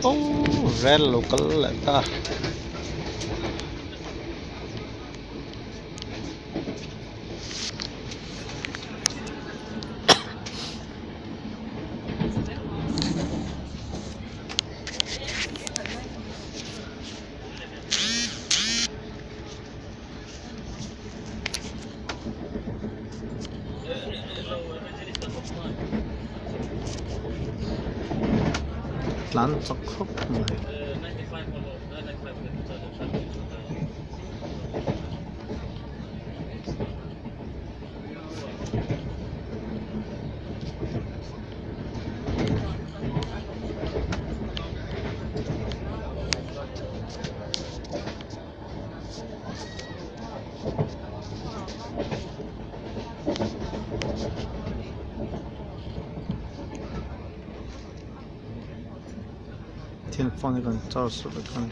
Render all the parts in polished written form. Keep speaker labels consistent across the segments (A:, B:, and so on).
A: Oh, very local ta. Lan chọc khóc mày. Thiên phong này còn cho sự được con.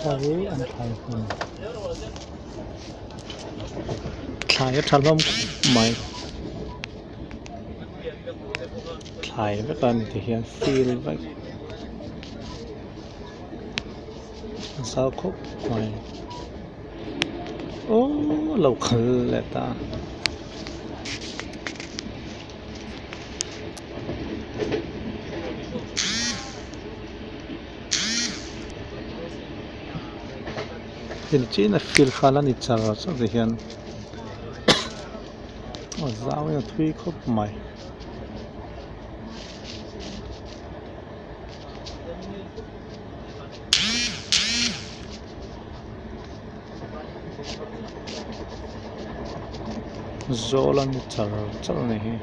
A: Thấy anh thầy mình thầy cái sản phẩm mày thầy với con thể hiện feel vậy sao khúc mày ô lâu khờ lại ta Jadi China feel khalan ichara so the hian o zau ya thui khop mai zolan ichara chal ne hi